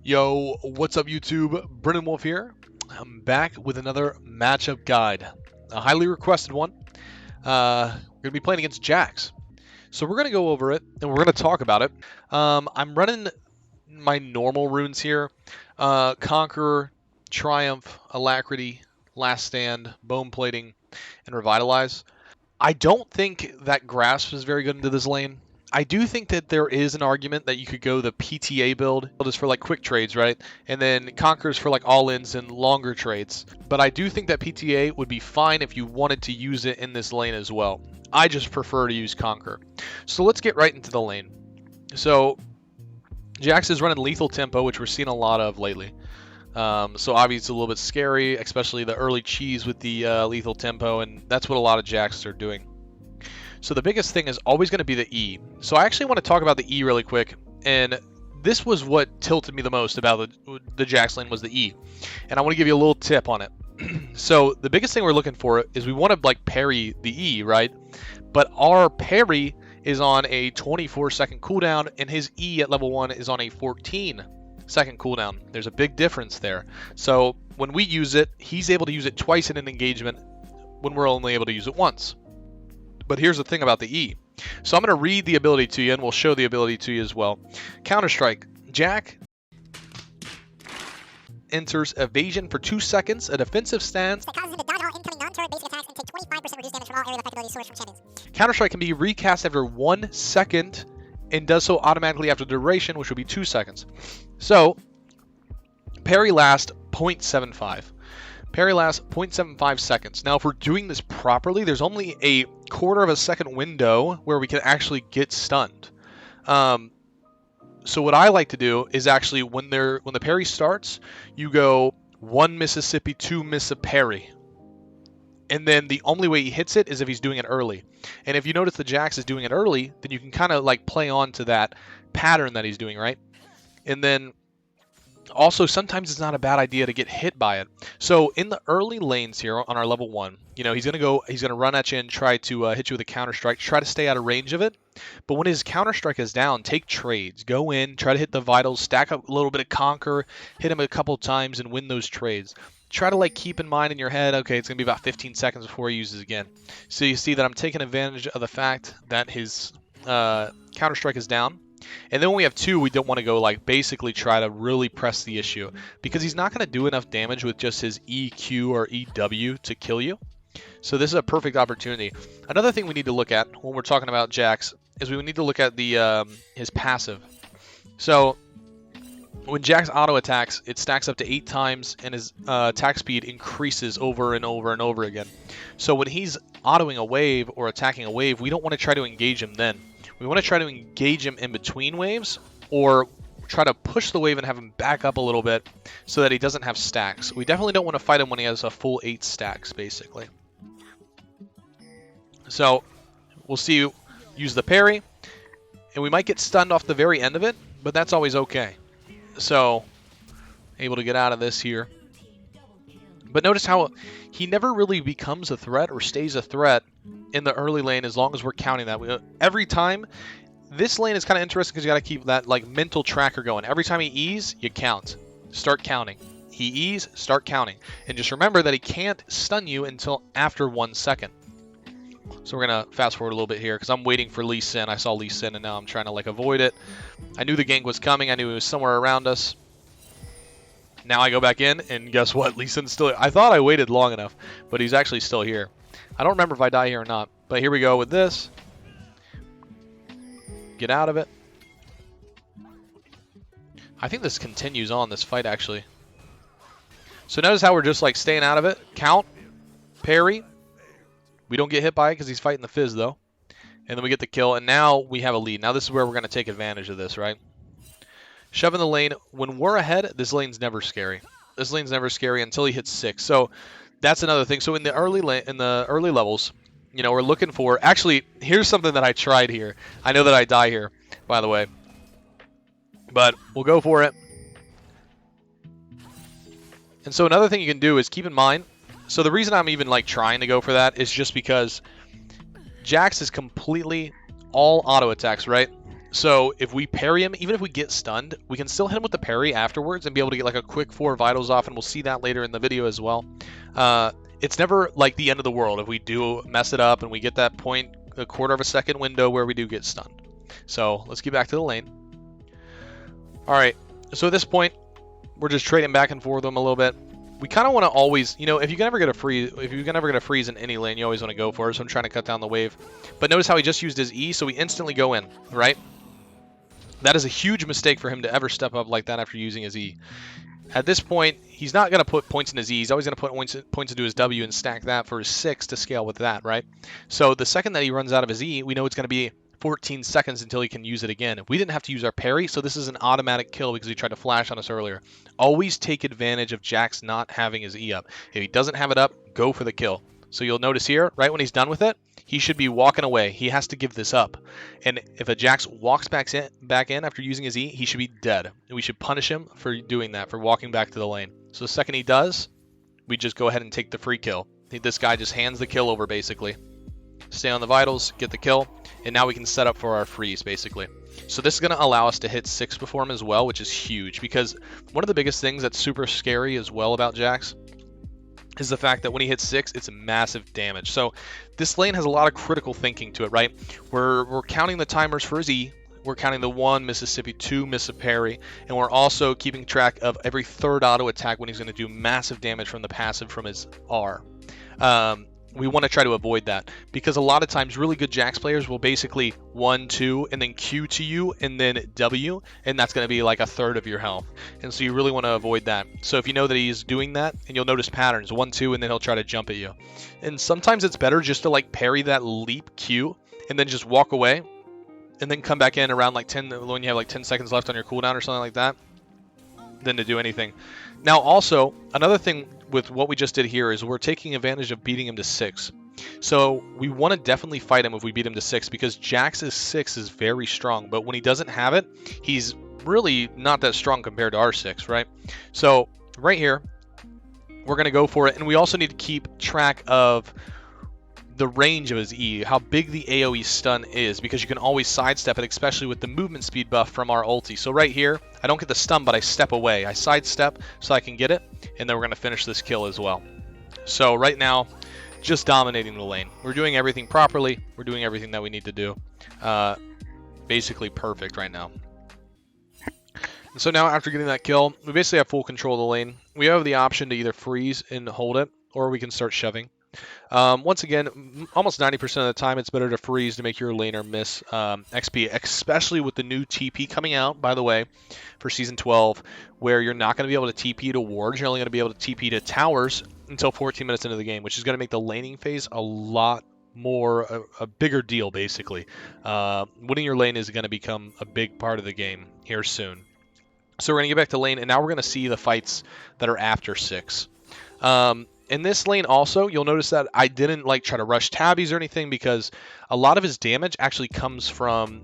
Yo, what's up YouTube? Brennan Wolf here. I'm back with another matchup guide. A highly requested one. We're going to be playing against Jax. So we're going to go over it, and we're going to talk about it. I'm running my normal runes here. Conqueror, Triumph, Alacrity, Last Stand, Bone Plating, and Revitalize. I don't think that Grasp is very good into this lane. I do think that there is an argument that you could go the PTA build just for like quick trades, right? And then Conquerors for like all-ins and longer trades. But I do think that PTA would be fine if you wanted to use it in this lane as well. I just prefer to use Conquer. So let's get right into the lane. So Jax is running lethal tempo, which we're seeing a lot of lately. So obviously it's a little bit scary, especially the early cheese with the lethal tempo, and that's what a lot of Jaxes are doing. So the biggest thing is always going to be the E. So I actually want to talk about the E really quick, and this was what tilted me the most about the Jax lane was the E. And I want to give you a little tip on it. So the biggest thing we're looking for is we want to like parry the E, right? But our parry is on a 24-second cooldown, and his E at level 1 is on a 14-second cooldown. There's a big difference there. So when we use it, he's able to use it twice in an engagement when we're only able to use it once. But here's the thing about the E. So I'm going to read the ability to you, and we'll show the ability to you as well. Counter-Strike. Jack enters evasion for 2 seconds, a defensive stance. That causes him to dodge all incoming non-turret basic attacks and take 25% reduced damage from all area effect abilities sourced from champions. Counter-Strike can be recast after 1 second and does so automatically after duration, which would be 2 seconds. So, parry lasts 0.75. Parry lasts 0.75 seconds. Now, if we're doing this properly, there's only a quarter of a second window where we can actually get stunned. So what I like to do is actually when the parry starts, you go 1 Mississippi, 2 Mississippi parry. And then the only way he hits it is if he's doing it early. And if you notice the Jax is doing it early, then you can kind of like play on to that pattern that he's doing, right? And then also, sometimes it's not a bad idea to get hit by it. So in the early lanes here on our level 1, you know, he's gonna run at you and try to hit you with a counter-strike, try to stay out of range of it. But when his counter-strike is down, take trades. Go in, try to hit the vitals, stack up a little bit of Conquer, hit him a couple times and win those trades. Try to like keep in mind in your head, okay, it's gonna be about 15 seconds before he uses again. So you see that I'm taking advantage of the fact that his counter-strike is down. And then when we have 2, we don't want to go like basically try to really press the issue because he's not going to do enough damage with just his EQ or EW to kill you. So this is a perfect opportunity. Another thing we need to look at when we're talking about Jax is we need to look at the his passive. So when Jax auto attacks, it stacks up to 8 times and his attack speed increases over and over and over again. So when he's autoing a wave or attacking a wave, we don't want to try to engage him then. We want to try to engage him in between waves or try to push the wave and have him back up a little bit so that he doesn't have stacks. We definitely don't want to fight him when he has a full 8 stacks, basically. So we'll see you use the parry, and we might get stunned off the very end of it, but that's always okay. So able to get out of this here. But notice how he never really becomes a threat or stays a threat in the early lane as long as we're counting that. Every time, this lane is kind of interesting because you got to keep that like mental tracker going. Every time he E's, you count. Start counting. He E's, start counting. And just remember that he can't stun you until after 1 second. So we're going to fast forward a little bit here because I'm waiting for Lee Sin. I saw Lee Sin and now I'm trying to like avoid it. I knew the gank was coming. I knew it was somewhere around us. Now I go back in, and guess what? Lee Sin's still here. I thought I waited long enough, but he's actually still here. I don't remember if I die here or not, but here we go with this. Get out of it. I think this continues on, this fight, actually. So notice how we're just, like, staying out of it. Count. Parry. We don't get hit by it because he's fighting the Fizz, though. And then we get the kill, and now we have a lead. Now this is where we're going to take advantage of this, right? Shove in the lane. When we're ahead, this lane's never scary. This lane's never scary until he hits 6. So that's another thing. So in the early levels, you know, we're looking for. Actually, here's something that I tried here. I know that I die here, by the way, but we'll go for it. And so another thing you can do is keep in mind. So the reason I'm even like trying to go for that is just because Jax is completely all auto attacks, right? So if we parry him, even if we get stunned, we can still hit him with the parry afterwards and be able to get like a quick 4 vitals off, and we'll see that later in the video as well. It's never like the end of the world if we do mess it up and we get that point, a quarter of a second window where we do get stunned. So let's get back to the lane. All right, so at this point, we're just trading back and forth with him a little bit. We kind of want to always, you know, if you can ever get a freeze in any lane, you always want to go for it. So I'm trying to cut down the wave. But notice how he just used his E, so we instantly go in, right? That is a huge mistake for him to ever step up like that after using his E. At this point, he's not going to put points in his E. He's always going to put points into his W and stack that for his 6 to scale with that, right? So the second that he runs out of his E, we know it's going to be 14 seconds until he can use it again. We didn't have to use our parry, so this is an automatic kill because he tried to flash on us earlier. Always take advantage of Jax not having his E up. If he doesn't have it up, go for the kill. So you'll notice here, right when he's done with it, he should be walking away. He has to give this up. And if a Jax walks back in after using his E, he should be dead. And we should punish him for doing that, for walking back to the lane. So the second he does, we just go ahead and take the free kill. This guy just hands the kill over, basically. Stay on the vitals, get the kill, and now we can set up for our freeze, basically. So this is going to allow us to hit 6 before him as well, which is huge, because one of the biggest things that's super scary as well about Jax is the fact that when he hits 6, it's massive damage. So this lane has a lot of critical thinking to it, right? We're counting the timers for his E, we're counting the 1 Mississippi, 2 Mississippi parry, and we're also keeping track of every third auto attack when he's going to do massive damage from the passive from his R. We want to try to avoid that, because a lot of times really good Jax players will basically 1, 2, and then Q to you, and then W, and that's going to be like a third of your health. And so you really want to avoid that. So if you know that he's doing that, and you'll notice patterns, 1, 2, and then he'll try to jump at you. And sometimes it's better just to like parry that leap Q, and then just walk away, and then come back in around like 10, when you have like 10 seconds left on your cooldown or something like that, than to do anything. Now also, another thing with what we just did here is we're taking advantage of beating him to 6. So we want to definitely fight him if we beat him to 6, because Jax's 6 is very strong, but when he doesn't have it, he's really not that strong compared to our 6, right? So right here, we're going to go for it, and we also need to keep track of the range of his E, how big the AoE stun is, because you can always sidestep it, especially with the movement speed buff from our ulti. So right here, I don't get the stun, but I step away. I sidestep so I can get it, and then we're going to finish this kill as well. So right now, just dominating the lane. We're doing everything properly. We're doing everything that we need to do. Basically perfect right now. And so now after getting that kill, we basically have full control of the lane. We have the option to either freeze and hold it, or we can start shoving. Once again, almost 90% of the time, it's better to freeze to make your laner miss XP, especially with the new TP coming out, by the way, for Season 12, where you're not going to be able to TP to wards. You're only going to be able to TP to towers until 14 minutes into the game, which is going to make the laning phase a lot more, a bigger deal, basically. Winning your lane is going to become a big part of the game here soon. So we're going to get back to lane, and now we're going to see the fights that are after 6. In this lane also, you'll notice that I didn't like try to rush tabbies or anything, because a lot of his damage actually comes from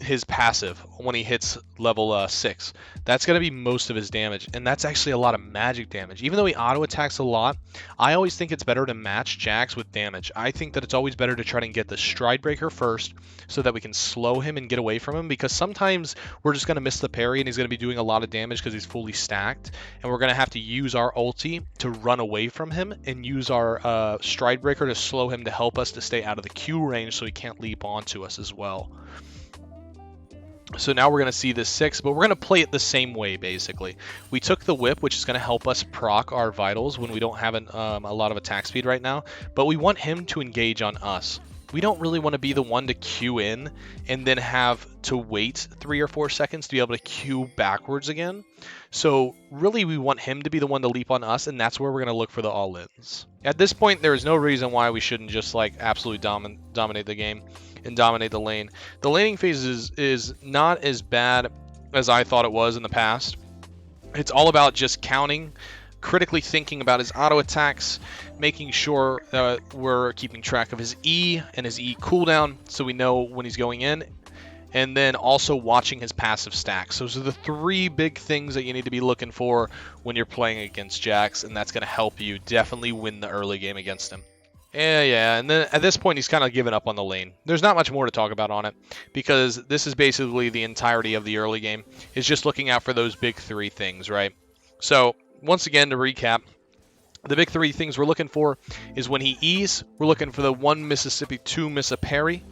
his passive when he hits level 6. That's going to be most of his damage, and that's actually a lot of magic damage. Even though he auto attacks a lot, I always think it's better to match Jax with damage. I think that it's always better to try to get the stride breaker first so that we can slow him and get away from him, because sometimes we're just going to miss the parry and he's going to be doing a lot of damage because he's fully stacked, and we're going to have to use our ulti to run away from him and use our stride breaker to slow him to help us to stay out of the Q range so he can't leap onto us as well. So now we're going to see this 6, but we're going to play it the same way, basically. We took the whip, which is going to help us proc our vitals when we don't have a lot of attack speed right now, but we want him to engage on us. We don't really want to be the one to queue in and then have to wait 3 or 4 seconds to be able to queue backwards again. So really we want him to be the one to leap on us, and that's where we're going to look for the all-ins. At this point, there is no reason why we shouldn't just like absolutely dominate the game and dominate the lane. The laning phase is not as bad as I thought it was in the past. It's all about just counting, critically thinking about his auto attacks, making sure we're keeping track of his E and his E cooldown so we know when he's going in, and then also watching his passive stacks. Those are the 3 big things that you need to be looking for when you're playing against Jax, and that's going to help you definitely win the early game against him. Yeah, and then at this point he's kind of given up on the lane. There's not much more to talk about on it, because this is basically the entirety of the early game, is just looking out for those big three things, right? So, once again, to recap, the big three things we're looking for is when he E's, we're looking for the 1 Mississippi 2 miss a parry,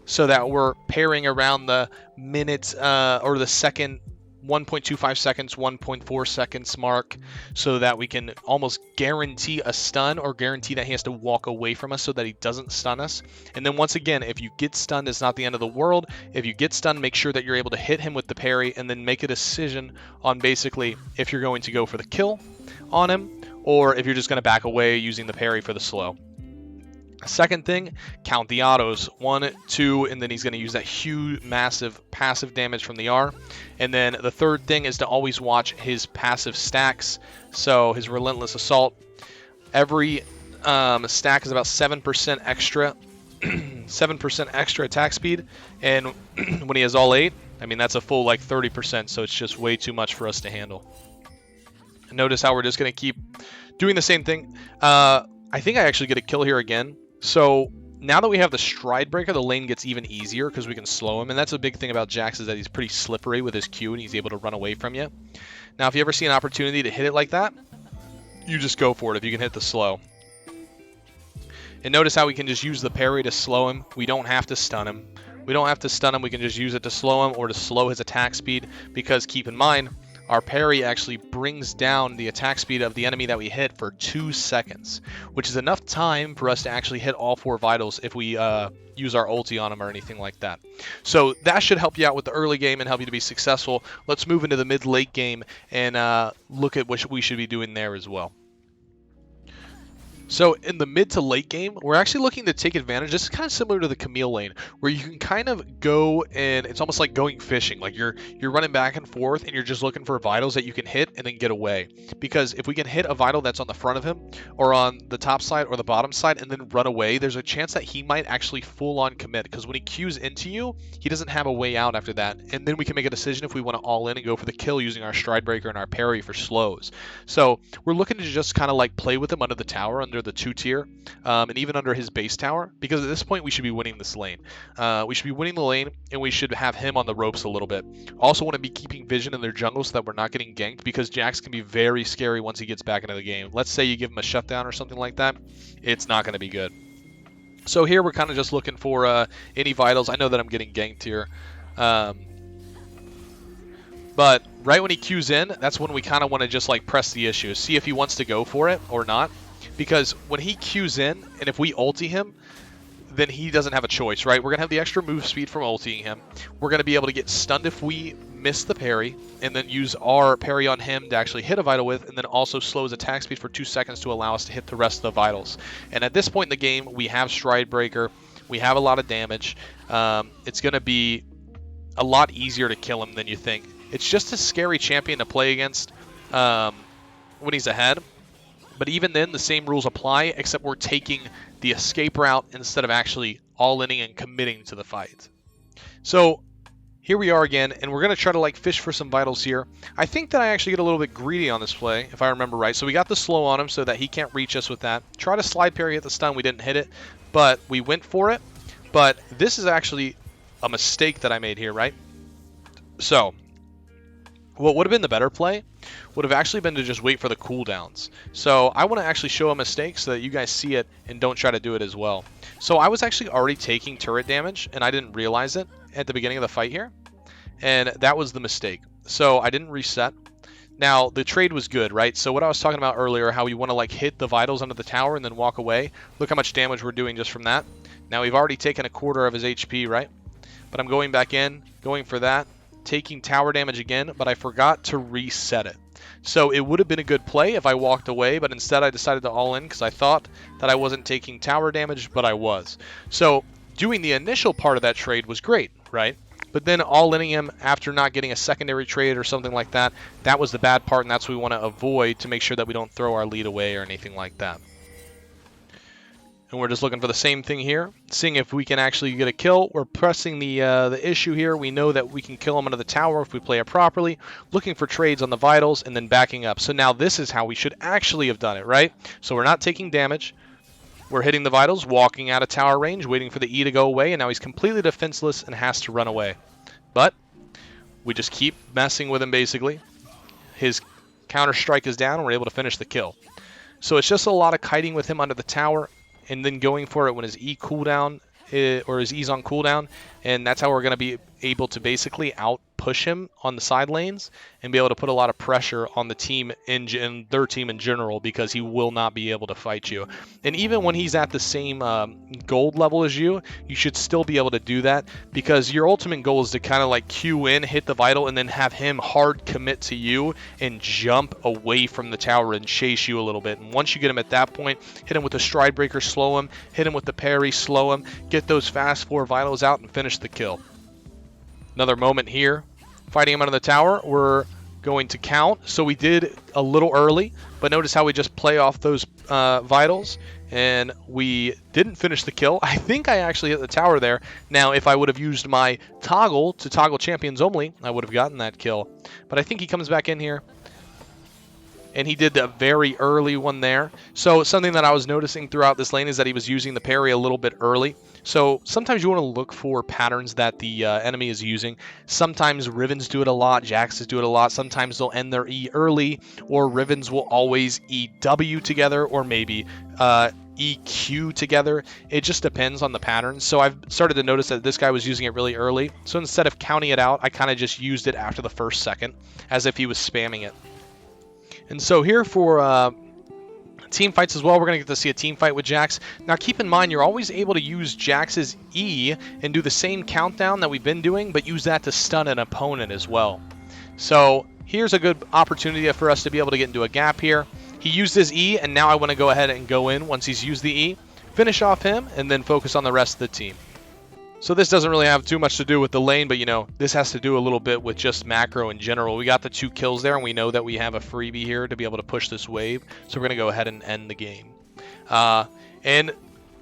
so that we're pairing around the minute or the second 1.25 seconds, 1.4 seconds mark, so that we can almost guarantee a stun or guarantee that he has to walk away from us so that he doesn't stun us. And then once again, if you get stunned, it's not the end of the world. If you get stunned, make sure that you're able to hit him with the parry and then make a decision on basically if you're going to go for the kill on him or if you're just going to back away using the parry for the slow. Second thing, count the autos. 1, 2, and then he's going to use that huge, massive passive damage from the R. And then the third thing is to always watch his passive stacks. So his Relentless Assault. Every stack is about 7% extra, 7% extra attack speed. And when he has all 8, I mean, that's a full like 30%. So it's just way too much for us to handle. Notice how we're just going to keep doing the same thing. I think I actually get a kill here again. So now that we have the Stride Breaker, the lane gets even easier because we can slow him. And that's a big thing about Jax, is that he's pretty slippery with his Q and he's able to run away from you. Now, if you ever see an opportunity to hit it like that, you just go for it if you can hit the slow. And notice how we can just use the parry to slow him. We don't have to stun him. We don't have to stun him. We can just use it to slow him or to slow his attack speed, because keep in mind, our parry actually brings down the attack speed of the enemy that we hit for 2 seconds, which is enough time for us to actually hit all 4 vitals if we use our ulti on them or anything like that. So that should help you out with the early game and help you to be successful. Let's move into the mid-late game and look at what we should be doing there as well. So in the mid to late game, we're actually looking to take advantage. This is kind of similar to the Camille lane, where you can kind of go and it's almost like going fishing. Like you're running back and forth and you're just looking for vitals that you can hit and then get away. Because if we can hit a vital that's on the front of him or on the top side or the bottom side and then run away, there's a chance that he might actually full on commit. Because when he queues into you, he doesn't have a way out after that. And then we can make a decision if we want to all in and go for the kill using our Stride Breaker and our parry for slows. So we're looking to just kind of like play with him under the tower, under the 2-tier, and even under his base tower, because at this point we should be winning this lane. We should be winning the lane, and we should have him on the ropes a little bit. Also want to be keeping vision in their jungle so that we're not getting ganked, because Jax can be very scary once he gets back into the game. Let's say you give him a shutdown or something like that, it's not going to be good. So here we're kind of just looking for any vitals. I know that I'm getting ganked here. But right when he queues in, that's when we kind of want to just like press the issue. See if he wants to go for it or not. Because when he queues in, and if we ulti him, then he doesn't have a choice, right? We're going to have the extra move speed from ultiing him. We're going to be able to get stunned if we miss the parry, and then use our parry on him to actually hit a vital with, and then also slow his attack speed for 2 seconds to allow us to hit the rest of the vitals. And at this point in the game, we have Stride Breaker. We have a lot of damage. It's going to be a lot easier to kill him than you think. It's just a scary champion to play against when he's ahead. But even then, the same rules apply, except we're taking the escape route instead of actually all-inning and committing to the fight. So here we are again, and we're going to try to like fish for some vitals here. I think that I actually get a little bit greedy on this play, if I remember right. So we got the slow on him so that he can't reach us with that. Try to slide parry at the stun. We didn't hit it, but we went for it. But this is actually a mistake that I made here, right? So what would have been the better play would have actually been to just wait for the cooldowns. So I want to actually show a mistake so that you guys see it and don't try to do it as well. So I was actually already taking turret damage, and I didn't realize it at the beginning of the fight here. And that was the mistake. So I didn't reset. Now, the trade was good, right? So what I was talking about earlier, how you want to like hit the vitals under the tower and then walk away. Look how much damage we're doing just from that. Now, we've already taken a quarter of his HP, right? But I'm going back in, going for that, taking tower damage again, but I forgot to reset it. So it would have been a good play if I walked away, but instead I decided to all in because I thought that I wasn't taking tower damage, but I was. So doing the initial part of that trade was great, right? But then all-inning him after not getting a secondary trade or something like that, that was the bad part, and that's what we want to avoid to make sure that we don't throw our lead away or anything like that. And we're just looking for the same thing here, seeing if we can actually get a kill. We're pressing the issue here. We know that we can kill him under the tower if we play it properly, looking for trades on the vitals, and then backing up. So now this is how we should actually have done it, right? So we're not taking damage. we're hitting the vitals, walking out of tower range, waiting for the E to go away, and now he's completely defenseless and has to run away. But we just keep messing with him, basically. His counter strike is down, and we're able to finish the kill. So it's just a lot of kiting with him under the tower, and then going for it when his E cooldown, or his E's on cooldown, and that's how we're going to be able to basically out-push him on the side lanes and be able to put a lot of pressure on the team in their team in general, because he will not be able to fight you. And even when he's at the same gold level as you, you should still be able to do that, because your ultimate goal is to kind of like queue in, hit the vital, and then have him hard commit to you and jump away from the tower and chase you a little bit. And once you get him at that point, hit him with the stride breaker, slow him, hit him with the parry, slow him, get those fast 4 vitals out and finish the kill. Another moment here, fighting him under the tower. We're going to count, so we did a little early, but notice how we just play off those vitals, and we didn't finish the kill. I think I actually hit the tower there. Now, if I would have used my toggle to toggle champions only, I would have gotten that kill. But I think he comes back in here, and he did the very early one there. So something that I was noticing throughout this lane is that he was using the parry a little bit early. So sometimes you want to look for patterns that the enemy is using. Sometimes Rivens do it a lot, Jaxes do it a lot. Sometimes they'll end their E early, or Rivens will always EW together, or maybe EQ together. It just depends on the pattern. So I've started to notice that this guy was using it really early. So instead of counting it out, I kind of just used it after the first second, as if he was spamming it. And so here for team fights as well, we're going to get to see a team fight with Jax. Now keep in mind, you're always able to use Jax's E and do the same countdown that we've been doing, but use that to stun an opponent as well. So here's a good opportunity for us to be able to get into a gap here. He used his E, and now I want to go ahead and go in once he's used the E, finish off him, and then focus on the rest of the team. So this doesn't really have too much to do with the lane, but, you know, this has to do a little bit with just macro in general. We got the 2 kills there, and we know that we have a freebie here to be able to push this wave. So we're going to go ahead and end the game. And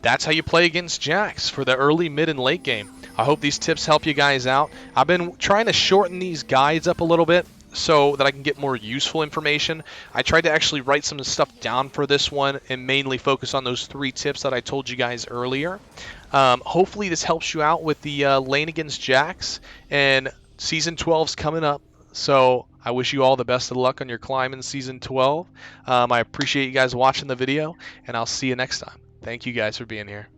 that's how you play against Jax for the early, mid, and late game. I hope these tips help you guys out. I've been trying to shorten these guides up a little bit so that I can get more useful information. I tried to actually write some stuff down for this one and mainly focus on those 3 tips that I told you guys earlier. Hopefully this helps you out with the lane against Jax, and Season 12's coming up, so I wish you all the best of luck on your climb in Season 12. I appreciate you guys watching the video, and I'll see you next time. Thank you guys for being here.